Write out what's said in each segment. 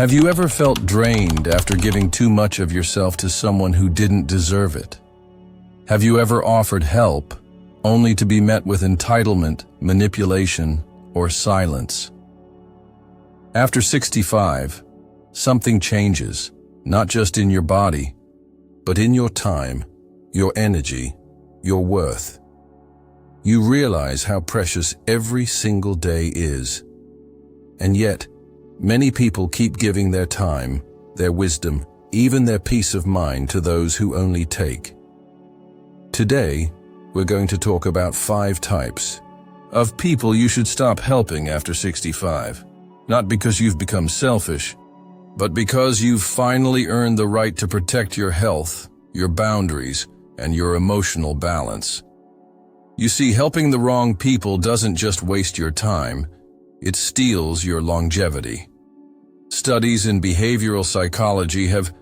Have you ever felt drained after giving too much of yourself to someone who didn't deserve it? Have you ever offered help only to be met with entitlement, manipulation, or silence? After 65, something changes, not just in your body, but in your time, your energy, your worth. You realize how precious every single day is. And yet, many people keep giving their time, their wisdom, even their peace of mind to those who only take. Today, we're going to talk about 5 types of people you should stop helping after 65. Not because you've become selfish, but because you've finally earned the right to protect your health, your boundaries, and your emotional balance. You see, helping the wrong people doesn't just waste your time, it steals your longevity. Studies in behavioral psychology have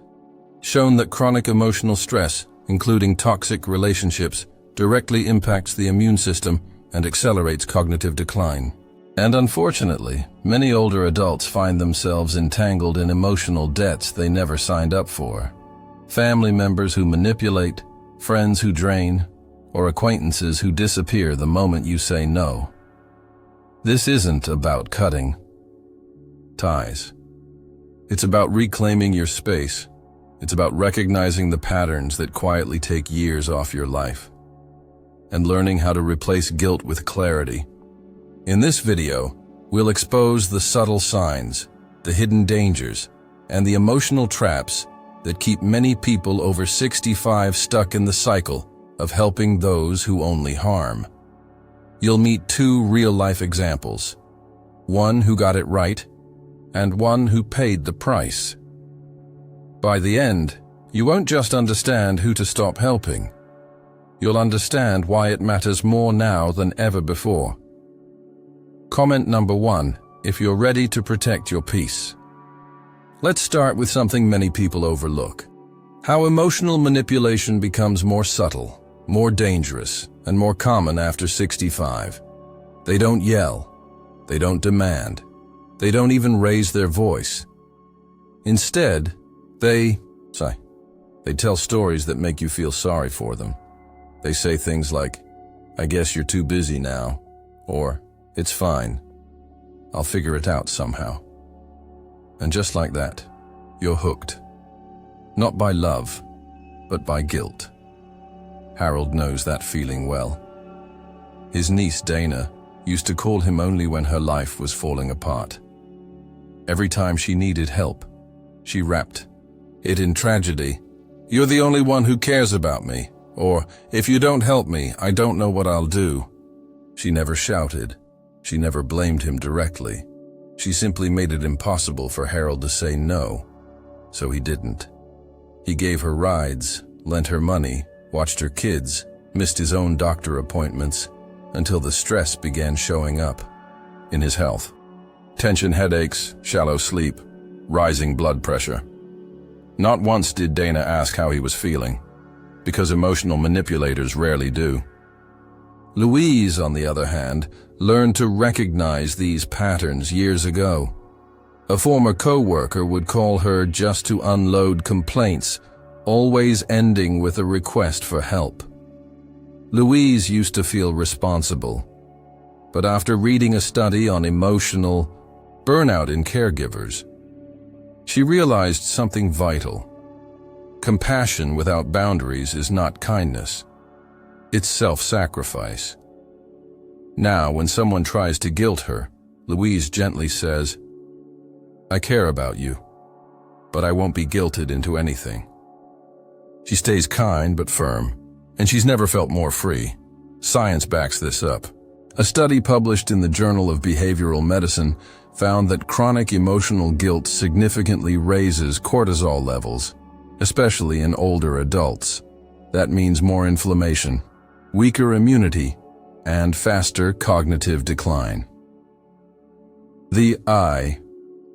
shown that chronic emotional stress, including toxic relationships, directly impacts the immune system and accelerates cognitive decline. And unfortunately, many older adults find themselves entangled in emotional debts they never signed up for. Family members who manipulate, friends who drain, or acquaintances who disappear the moment you say no. This isn't about cutting ties. It's about reclaiming your space. It's about recognizing the patterns that quietly take years off your life and learning how to replace guilt with clarity. In this video, we'll expose the subtle signs, the hidden dangers, and the emotional traps that keep many people over 65 stuck in the cycle of helping those who only harm. You'll meet 2 real-life examples, one who got it right, and one who paid the price. By the end, you won't just understand who to stop helping. You'll understand why it matters more now than ever before. Comment number 1, if you're ready to protect your peace. Let's start with something many people overlook. How emotional manipulation becomes more subtle, more dangerous, and more common after 65. They don't yell. They don't demand. They don't even raise their voice. Instead, they tell stories that make you feel sorry for them. They say things like, "I guess you're too busy now," or "It's fine. I'll figure it out somehow." And just like that, you're hooked. Not by love, but by guilt. Harold knows that feeling well. His niece Dana used to call him only when her life was falling apart. Every time she needed help, she wrapped it in tragedy. "You're the only one who cares about me," or "If you don't help me, I don't know what I'll do." She never shouted. She never blamed him directly. She simply made it impossible for Harold to say no, so he didn't. He gave her rides, lent her money, watched her kids, missed his own doctor appointments, until the stress began showing up in his health. Tension headaches, shallow sleep, rising blood pressure. Not once did Dana ask how he was feeling, because emotional manipulators rarely do. Louise, on the other hand, learned to recognize these patterns years ago. A former co-worker would call her just to unload complaints, always ending with a request for help. Louise used to feel responsible, but after reading a study on emotional burnout in caregivers, she realized something vital. Compassion without boundaries is not kindness. It's self-sacrifice. Now, when someone tries to guilt her, Louise gently says, "I care about you, but I won't be guilted into anything." She stays kind but firm, and she's never felt more free. Science backs this up. A study published in the Journal of Behavioral Medicine found that chronic emotional guilt significantly raises cortisol levels, especially in older adults. That means more inflammation, weaker immunity, and faster cognitive decline. The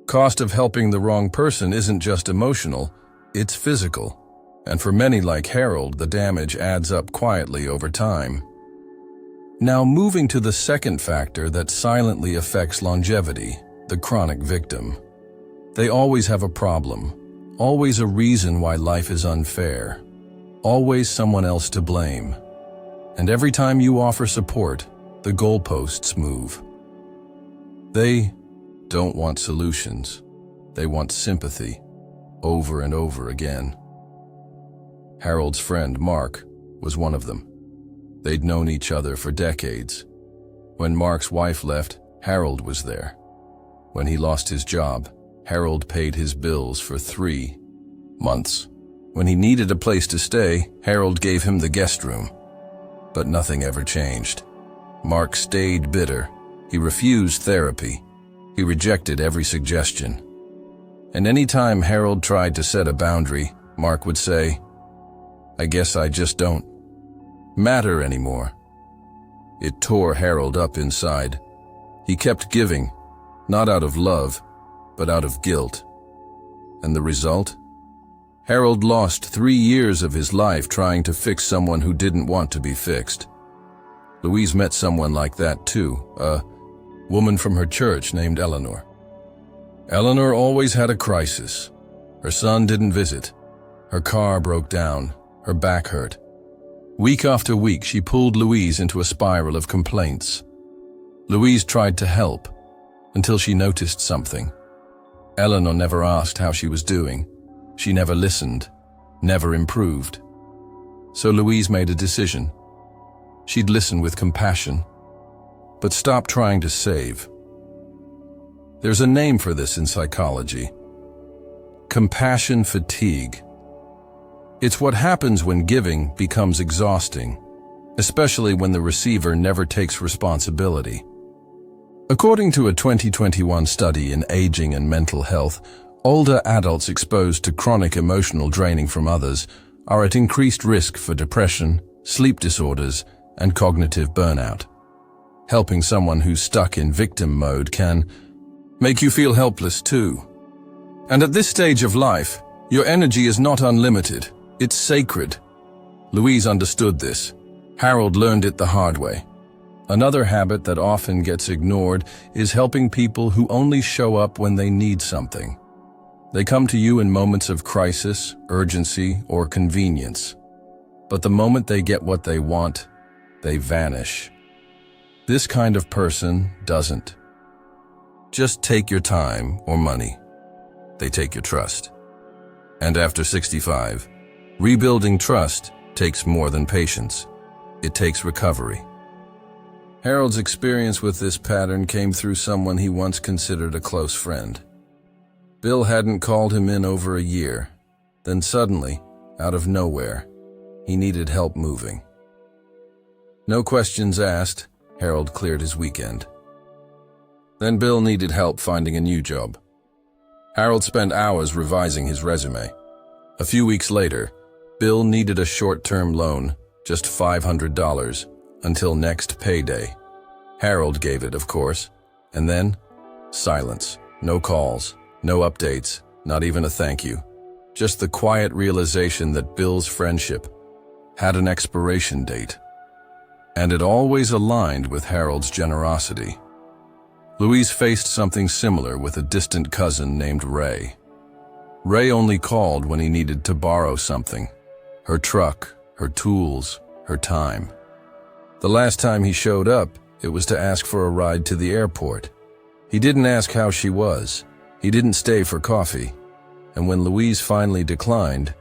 cost of helping the wrong person isn't just emotional, it's physical. And for many like Harold, the damage adds up quietly over time. Now moving to the second factor that silently affects longevity, the chronic victim. They always have a problem, always a reason why life is unfair, always someone else to blame. And every time you offer support, the goalposts move. They don't want solutions. They want sympathy, over and over again. Harold's friend, Mark, was one of them. They'd known each other for decades. When Mark's wife left, Harold was there. When he lost his job, Harold paid his bills for 3 months. When he needed a place to stay, Harold gave him the guest room. But nothing ever changed. Mark stayed bitter. He refused therapy. He rejected every suggestion. And any time Harold tried to set a boundary, Mark would say, "I guess I just don't matter anymore." It tore Harold up inside. He kept giving, not out of love, but out of guilt. And the result? Harold lost 3 years of his life trying to fix someone who didn't want to be fixed. Louise met someone like that too, a woman from her church named Eleanor. Eleanor always had a crisis. Her son didn't visit. Her car broke down. Her back hurt. Week after week, she pulled Louise into a spiral of complaints. Louise tried to help until she noticed something. Eleanor never asked how she was doing. She never listened, never improved. So Louise made a decision. She'd listen with compassion, but stop trying to save. There's a name for this in psychology: compassion fatigue. It's what happens when giving becomes exhausting, especially when the receiver never takes responsibility. According to a 2021 study in aging and mental health, older adults exposed to chronic emotional draining from others are at increased risk for depression, sleep disorders, and cognitive burnout. Helping someone who's stuck in victim mode can make you feel helpless too. And at this stage of life, your energy is not unlimited. It's sacred. Louise understood this. Harold learned it the hard way. Another habit that often gets ignored is helping people who only show up when they need something. They come to you in moments of crisis, urgency, or convenience. But the moment they get what they want, they vanish. This kind of person doesn't just take your time or money. They take your trust. And after 65, rebuilding trust takes more than patience. It takes recovery. Harold's experience with this pattern came through someone he once considered a close friend. Bill hadn't called him in over a year. Then suddenly, out of nowhere, he needed help moving. No questions asked, Harold cleared his weekend. Then Bill needed help finding a new job. Harold spent hours revising his resume. A few weeks later, Bill needed a short-term loan, just $500, until next payday. Harold gave it, of course, and then silence. No calls, no updates, not even a thank you. Just the quiet realization that Bill's friendship had an expiration date. And it always aligned with Harold's generosity. Louise faced something similar with a distant cousin named Ray. Ray only called when he needed to borrow something: her truck, her tools, her time. The last time he showed up, it was to ask for a ride to the airport. He didn't ask how she was. He didn't stay for coffee. And when Louise finally declined,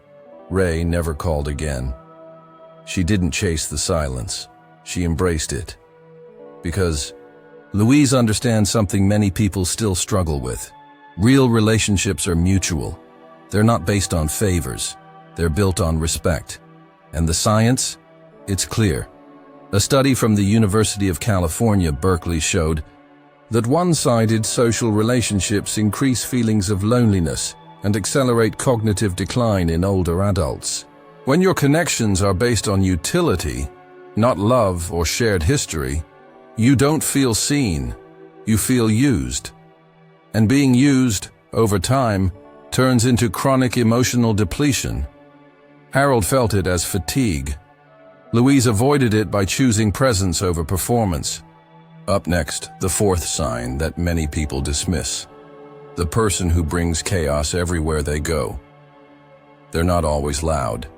Ray never called again. She didn't chase the silence. She embraced it. Because Louise understands something many people still struggle with. Real relationships are mutual. They're not based on favors. They're built on respect. And the science? It's clear. A study from the University of California, Berkeley showed that one-sided social relationships increase feelings of loneliness and accelerate cognitive decline in older adults. When your connections are based on utility, not love or shared history, you don't feel seen, you feel used. And being used, over time, turns into chronic emotional depletion. Harold felt it as fatigue. Louise avoided it by choosing presence over performance. Up next, the fourth sign that many people dismiss: the person who brings chaos everywhere they go. They're not always loud.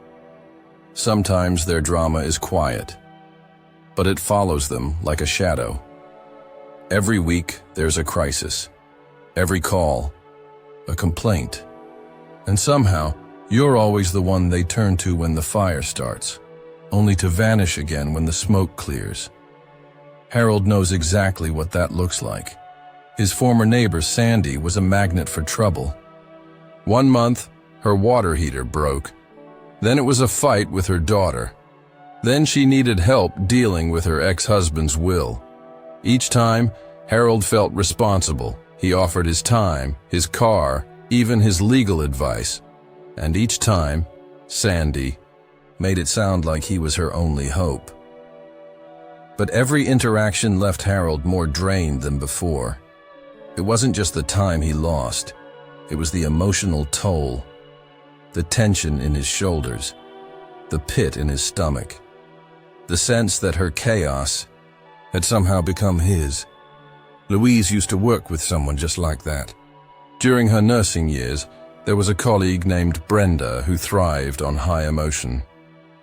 Sometimes their drama is quiet, but it follows them like a shadow. Every week, there's a crisis. Every call, a complaint. And somehow, you're always the one they turn to when the fire starts, only to vanish again when the smoke clears. Harold knows exactly what that looks like. His former neighbor, Sandy, was a magnet for trouble. One month, her water heater broke. Then it was a fight with her daughter. Then she needed help dealing with her ex-husband's will. Each time, Harold felt responsible. He offered his time, his car, even his legal advice. And each time, Sandy made it sound like he was her only hope. But every interaction left Harold more drained than before. It wasn't just the time he lost. It was the emotional toll, the tension in his shoulders, the pit in his stomach, the sense that her chaos had somehow become his. Louise used to work with someone just like that. During her nursing years, there was a colleague named Brenda who thrived on high emotion,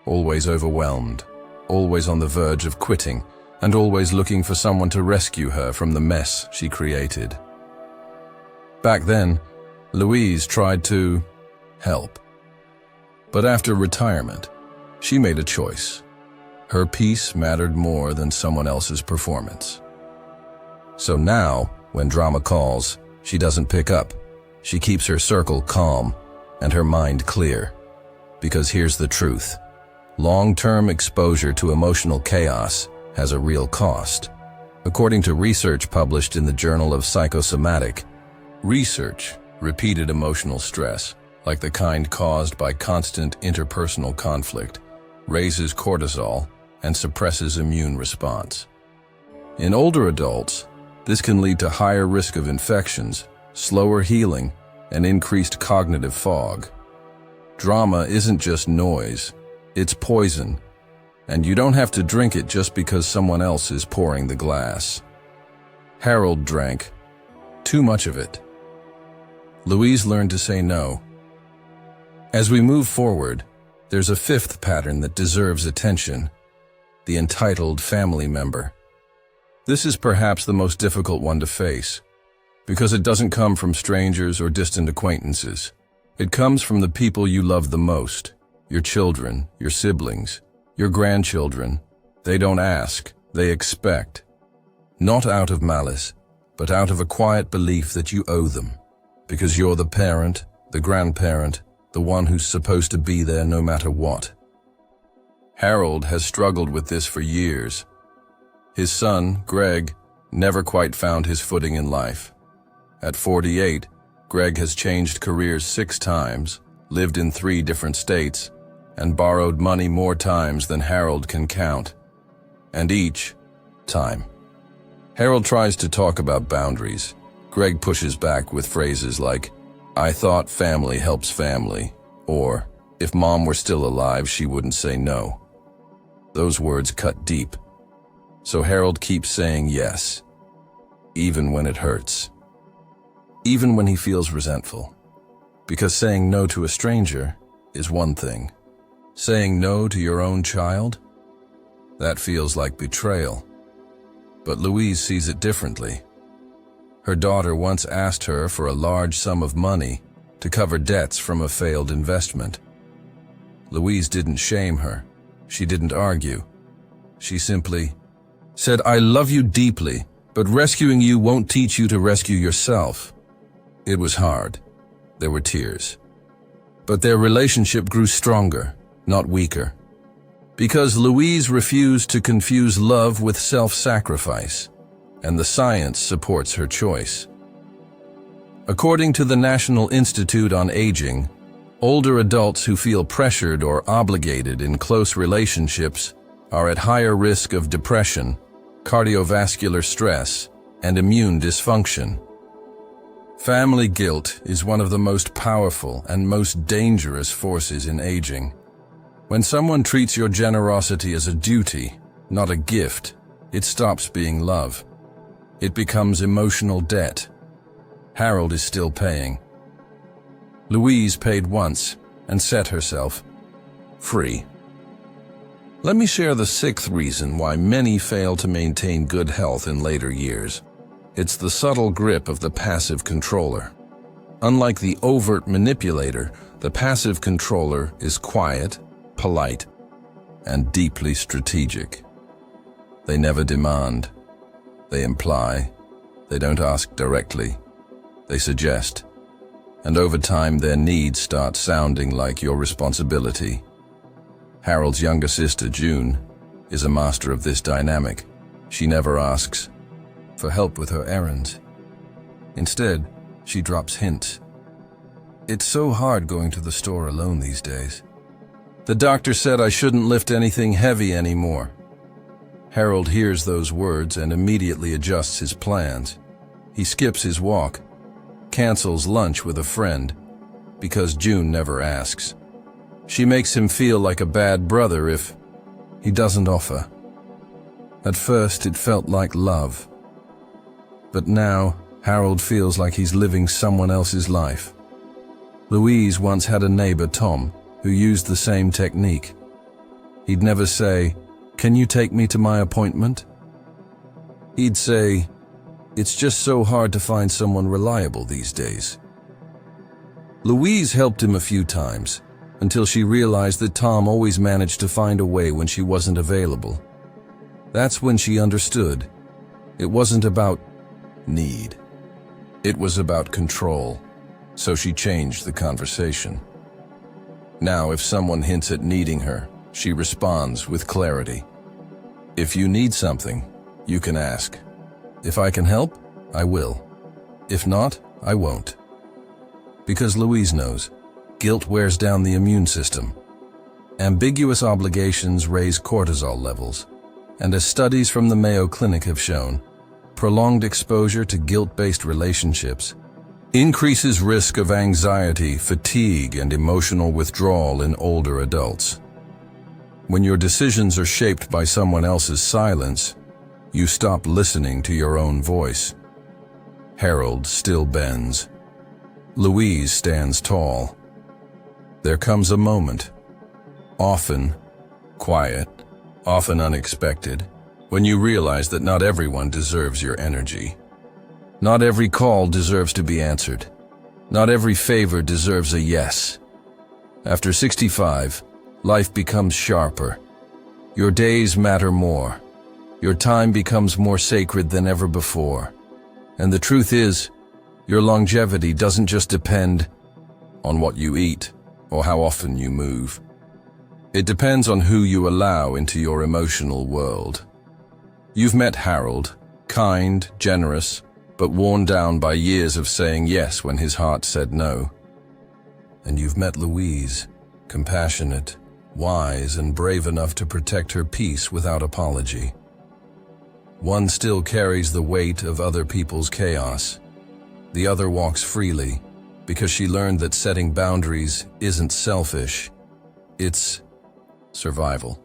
always overwhelmed, always on the verge of quitting, and always looking for someone to rescue her from the mess she created. Back then, Louise tried to help. But after retirement, she made a choice. Her peace mattered more than someone else's performance. So now, when drama calls, she doesn't pick up. She keeps her circle calm and her mind clear. Because here's the truth. Long-term exposure to emotional chaos has a real cost. According to research published in the Journal of Psychosomatic Research, repeated emotional stress, like the kind caused by constant interpersonal conflict, raises cortisol and suppresses immune response. In older adults, this can lead to higher risk of infections, slower healing, and increased cognitive fog. Drama isn't just noise, it's poison, and you don't have to drink it just because someone else is pouring the glass. Harold drank too much of it. Louise learned to say no. As we move forward, there's a fifth pattern that deserves attention: the entitled family member. This is perhaps the most difficult one to face, because it doesn't come from strangers or distant acquaintances. It comes from the people you love the most: your children, your siblings, your grandchildren. They don't ask, they expect. Not out of malice, but out of a quiet belief that you owe them, because you're the parent, the grandparent, the one who's supposed to be there no matter what. Harold has struggled with this for years. His son, Greg, never quite found his footing in life. At 48, Greg has changed careers 6 times, lived in 3 different states, and borrowed money more times than Harold can count. And each time, Harold tries to talk about boundaries. Greg pushes back with phrases like, "I thought family helps family," or, "If Mom were still alive, she wouldn't say no." Those words cut deep. So Harold keeps saying yes, even when it hurts. Even when he feels resentful. Because saying no to a stranger is one thing. Saying no to your own child? That feels like betrayal. But Louise sees it differently. Her daughter once asked her for a large sum of money to cover debts from a failed investment. Louise didn't shame her. She didn't argue. She simply said, "I love you deeply, but rescuing you won't teach you to rescue yourself." It was hard. There were tears. But their relationship grew stronger, not weaker. Because Louise refused to confuse love with self-sacrifice, and the science supports her choice. According to the National Institute on Aging, older adults who feel pressured or obligated in close relationships are at higher risk of depression, cardiovascular stress, and immune dysfunction. Family guilt is one of the most powerful and most dangerous forces in aging. When someone treats your generosity as a duty, not a gift, it stops being love. It becomes emotional debt. Harold is still paying. Louise paid once and set herself free. Let me share the sixth reason why many fail to maintain good health in later years. It's the subtle grip of the passive controller. Unlike the overt manipulator, the passive controller is quiet, polite, and deeply strategic. They never demand. They imply. They don't ask directly. They suggest. And over time, their needs start sounding like your responsibility. Harold's younger sister, June, is a master of this dynamic. She never asks for help with her errands. Instead, she drops hints. It's so hard going to the store alone these days. The doctor said I shouldn't lift anything heavy anymore. Harold hears those words and immediately adjusts his plans. He skips his walk, cancels lunch with a friend, because June never asks. She makes him feel like a bad brother if he doesn't offer. At first, it felt like love. But now, Harold feels like he's living someone else's life. Louise once had a neighbor, Tom, who used the same technique. He'd never say, "Can you take me to my appointment?" He'd say, "It's just so hard to find someone reliable these days." Louise helped him a few times, until she realized that Tom always managed to find a way when she wasn't available. That's when she understood. It wasn't about need. It was about control. So she changed the conversation. Now, if someone hints at needing her, she responds with clarity. If you need something, you can ask. If I can help, I will. If not, I won't. Because Louise knows, guilt wears down the immune system. Ambiguous obligations raise cortisol levels. And as studies from the Mayo Clinic have shown, prolonged exposure to guilt-based relationships increases risk of anxiety, fatigue, and emotional withdrawal in older adults. When your decisions are shaped by someone else's silence, you stop listening to your own voice. Harold still bends. Louise stands tall. There comes a moment, often quiet, often unexpected, when you realize that not everyone deserves your energy. Not every call deserves to be answered. Not every favor deserves a yes. After 65, life becomes sharper. Your days matter more. Your time becomes more sacred than ever before. And the truth is, your longevity doesn't just depend on what you eat or how often you move. It depends on who you allow into your emotional world. You've met Harold, kind, generous, but worn down by years of saying yes when his heart said no. And you've met Louise, compassionate, wise, and brave enough to protect her peace without apology. One still carries the weight of other people's chaos. The other walks freely because she learned that setting boundaries isn't selfish, it's survival.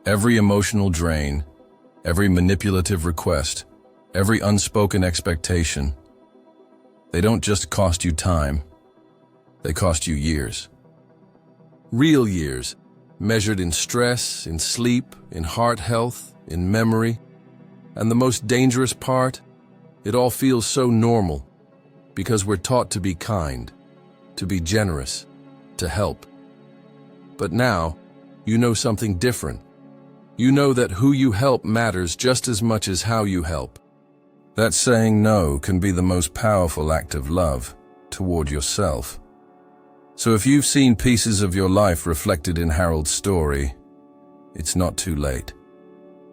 Every emotional drain, every manipulative request, every unspoken expectation, they don't just cost you time, they cost you years. Real years, measured in stress, in sleep, in heart health, in memory. And the most dangerous part, it all feels so normal because we're taught to be kind, to be generous, to help. But now, you know something different. You know that who you help matters just as much as how you help. That saying no can be the most powerful act of love toward yourself. So if you've seen pieces of your life reflected in Harold's story, it's not too late.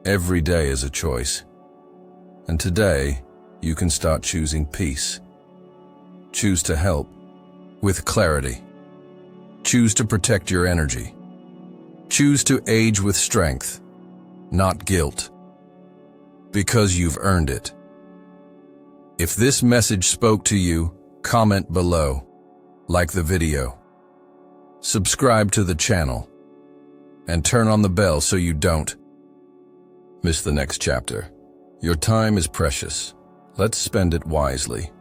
Every day is a choice. And today, you can start choosing peace. Choose to help with clarity. Choose to protect your energy. Choose to age with strength, not guilt, because you've earned it. If this message spoke to you, comment below, like the video, subscribe to the channel, and turn on the bell so you don't miss the next chapter. Your time is precious. Let's spend it wisely.